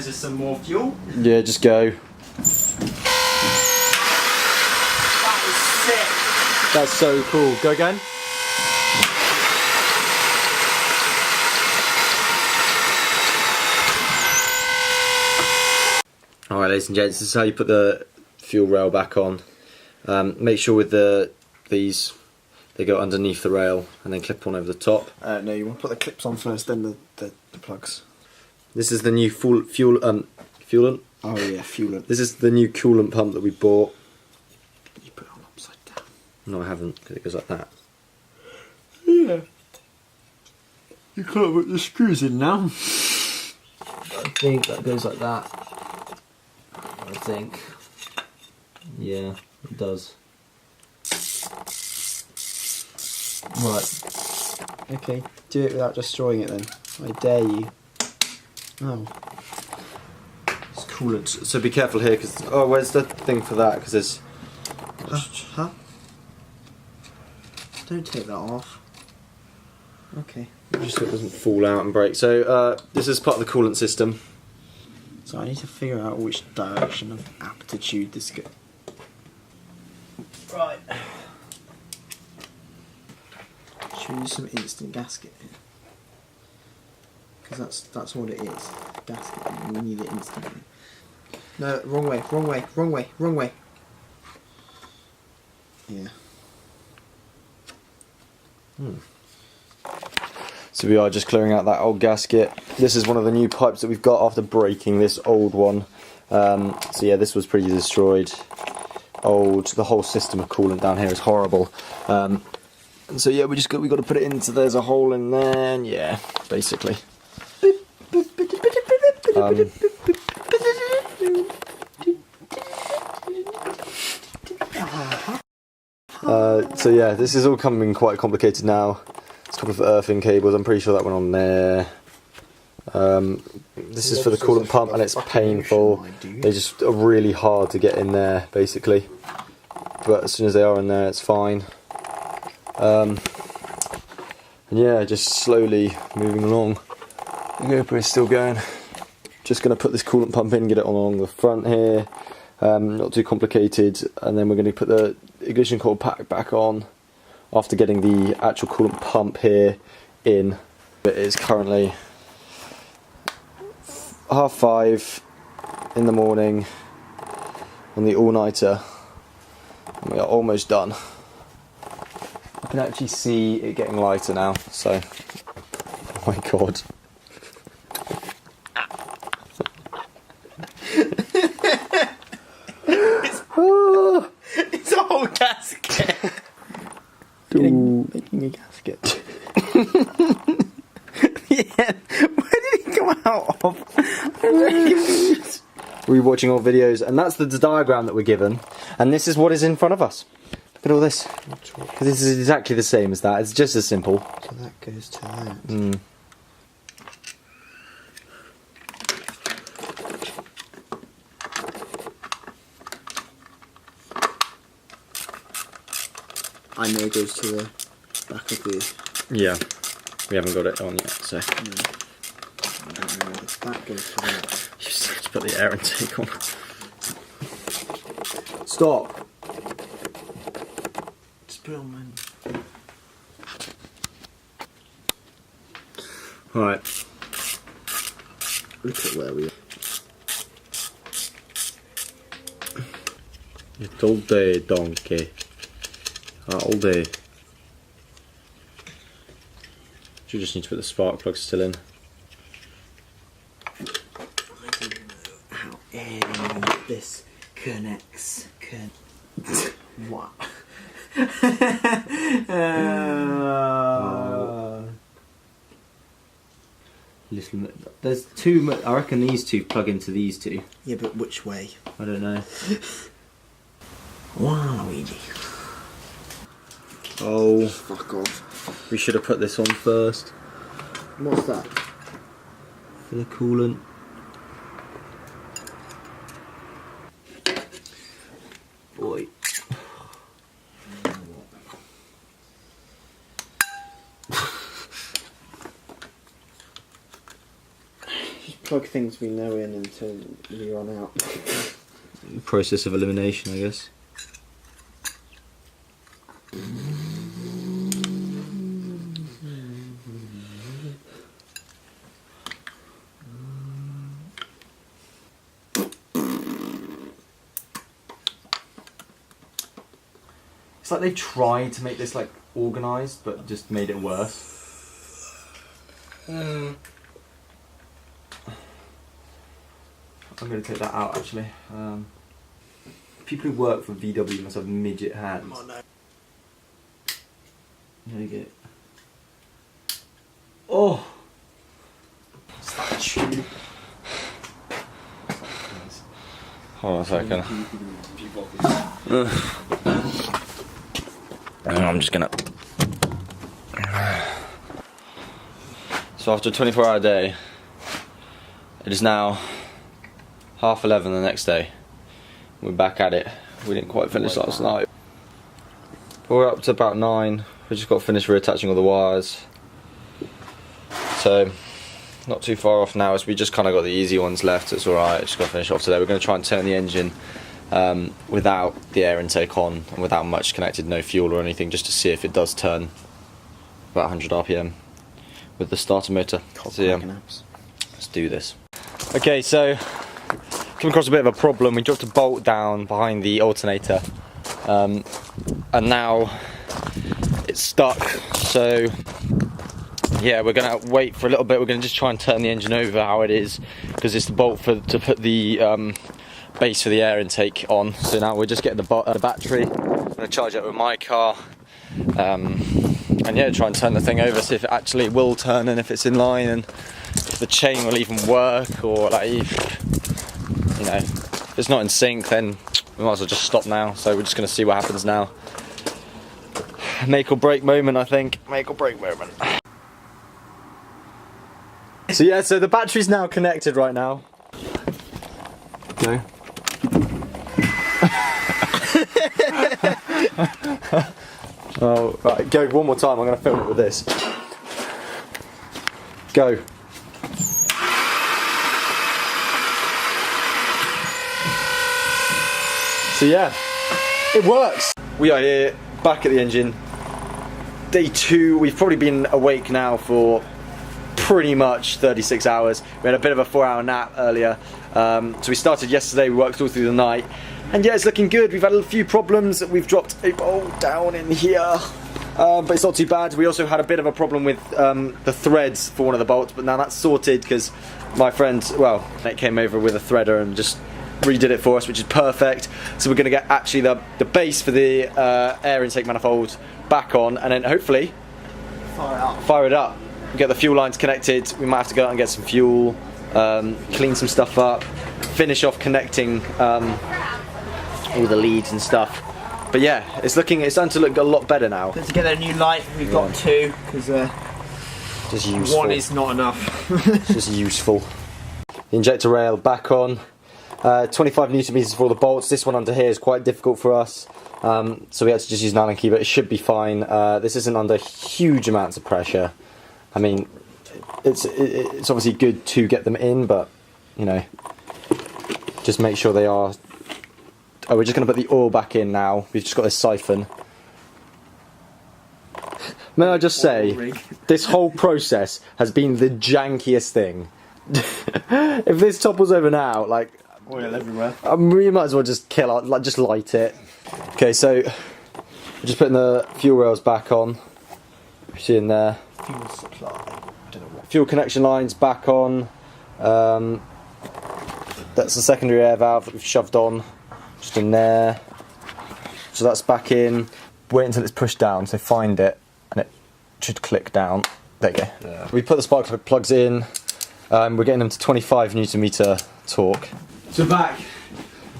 us some more fuel. Yeah, just go. That is sick. That's so cool. Go again. Alright, ladies and gents, this is how you put the fuel rail back on. Make sure with these, they go underneath the rail and then clip on over the top. No, you want to put the clips on first, then the plugs. This is the new fuelant. Oh yeah, fuelant. This is the new coolant pump that we bought. You put it on upside down. No, I haven't, because it goes like that. Yeah. You can't put the screws in now. I think that goes like that. I think. Yeah, it does. Right. Okay, do it without destroying it then. I dare you. Oh. It's coolant. So be careful here, because... Oh, where's the thing for that? Because there's... Huh? Don't take that off. Okay. Just so it doesn't fall out and break. So this is part of the coolant system. So I need to figure out which direction of aptitude this goes. Right. Should we use some instant gasket? Because that's what it is. Gasket. We need it instantly. No, wrong way, wrong way, wrong way, wrong way. Yeah. So we are just clearing out that old gasket. This is one of the new pipes that we've got after breaking this old one. So yeah, this was pretty destroyed. The whole system of coolant down here is horrible. And so yeah, we got to put it into. There's a hole in there. And yeah, basically. So yeah, this is all coming quite complicated now. There's a couple of earthing cables. I'm pretty sure that went on there. This is for the coolant pump, and it's painful. They just are really hard to get in there, basically. But as soon as they are in there, it's fine. And yeah, just slowly moving along. The GoPro is still going. Just going to put this coolant pump in, get it on along the front here. Not too complicated. And then we're going to put the ignition coil pack back on after getting the actual coolant pump here in. It is currently 5:30 in the morning on the all-nighter, and we are almost done. I can actually see it getting lighter now, so oh my god. It's a whole gasket. Making a gasket. Yeah, where did he come out of? I'm very confused. We're watching old videos, and that's the diagram that we're given, and this is what is in front of us. Look at all this. Because this is exactly the same as that. It's just as simple. So that goes to that. I know it goes to the back of the... Yeah, we haven't got it on yet, so... No. I don't know if that goes to that. You just have to put the air intake on. Stop! Just put it on manual. Alright. Look at where we are. It's all day, donkey. All day. You just need to put the spark plug still in. I don't know how any of this connects. What? Little, there's two. I reckon these two plug into these two. Yeah, but which way? I don't know. Wow, Luigi. Oh, Fuck off. we should have put this on first What's that? for the coolant. Boy. plug things we know in until we run out. Process of elimination, I guess. It's like they tried to make this like organised, but just made it worse. I'm going to take that out actually. People who work for VW must have midget hands. Oh no. There you go. Oh! It's that tube. Hold on a second. I'm just gonna. So after a 24-hour day, it is now 11:30 the next day. We're back at it. We didn't quite finish last night. We're up to about 9. We just got to finish reattaching all the wires. So, not too far off now, as we just kind of got the easy ones left. It's alright, just got to finish off today. We're going to try and turn the engine without the air intake on and without much connected, no fuel or anything, just to see if it does turn about 100 RPM with the starter motor. So yeah, let's do this. Okay, so came across a bit of a problem. We dropped a bolt down behind the alternator and now it's stuck, so yeah, we're gonna wait for a little bit. We're gonna just try and turn the engine over how it is, because it's the bolt to put the base for the air intake on. So now we're just getting the battery. I'm gonna charge it with my car and yeah, try and turn the thing over, see if it actually will turn and if it's in line and if the chain will even work, or like, if, you know, if it's not in sync, then we might as well just stop now. So we're just going to see what happens now. Make or break moment, I think. Make or break moment. So yeah, so the battery's now connected right now. Go. Oh, right, go one more time. I'm going to film it with this. Go. So yeah, it works. We are here, back at the engine. Day 2, we've probably been awake now for pretty much 36 hours. We had a bit of a 4-hour nap earlier. So we started yesterday, we worked all through the night. And yeah, it's looking good. We've had a few problems. We've dropped a bolt down in here. But it's not too bad. We also had a bit of a problem with the threads for one of the bolts, but now that's sorted because my friend, well, it came over with a threader and just redid it for us, which is perfect. So we're going to get actually the base for the air intake manifold back on, and then hopefully fire it up. Get the fuel lines connected. We might have to go out and get some fuel, clean some stuff up, finish off connecting all the leads and stuff. But yeah, it's starting to look a lot better now. Put together a new light. We've got 2 because just useful. 1 is not enough. It's just useful. The injector rail back on. 25 newton meters for all the bolts. This one under here is quite difficult for us, so we had to just use an Allen key, but it should be fine. This isn't under huge amounts of pressure. I mean, it's obviously good to get them in, but you know, just make sure they are. Oh, we're just going to put the oil back in now. We've just got this siphon. May I just say, this whole process has been the jankiest thing. If this topples over now, like, oil everywhere. We might as well just kill it, like, just light it. Okay, so we're just putting the fuel rails back on. You see in there. Fuel supply. I don't know what. Fuel connection lines back on. That's the secondary air valve that we've shoved on, just in there. So that's back in. Wait until it's pushed down, so find it, and it should click down. There you go. Yeah. We put the spark plugs in. We're getting them to 25 newton meter torque. So we're back.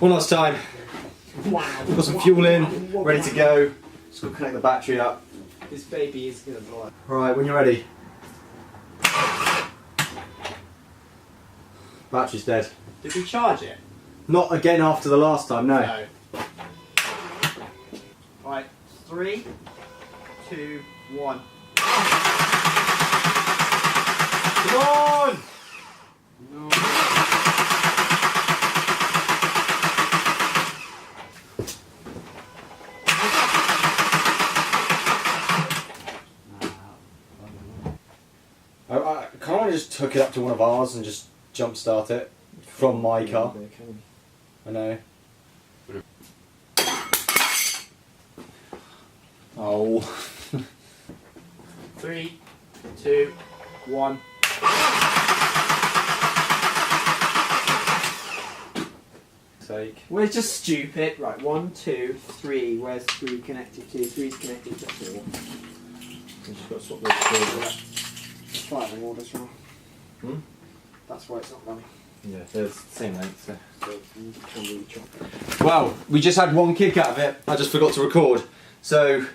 One last time. Wow. We've got some fuel in, ready to go. Just got to connect the battery up. This baby is gonna blow up. Alright, when you're ready. Battery's dead. Did we charge it? Not again after the last time, no. No. Right, 3, 2, 1. Come on! No. of just hook it up to one of ours and just jump start it from my car. I know. Oh. 3, 2, 1. Sake. We're just stupid. Right, 1, 2, 3. Where's 3 connected to? 3's connected to 4. I've just got to swap those cords. Firing order's wrong. Hmm? That's why it's not running. Yeah, they're the same length. So. So you can really chop it. Well, we just had one kick out of it. I just forgot to record. So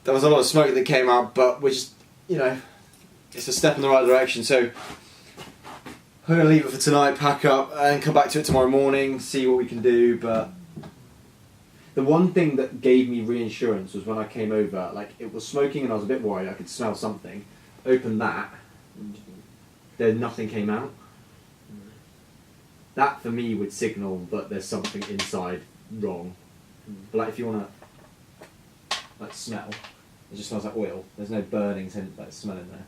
there was a lot of smoke that came out, but we're just, you know, it's a step in the right direction. So we're going to leave it for tonight, pack up, and come back to it tomorrow morning, see what we can do. But the one thing that gave me reassurance was when I came over, like, it was smoking and I was a bit worried I could smell something. Opened that, then nothing came out. That for me would signal that there's something inside wrong. But like, if you want to like smell, it just smells like oil. There's no burning like smell in there.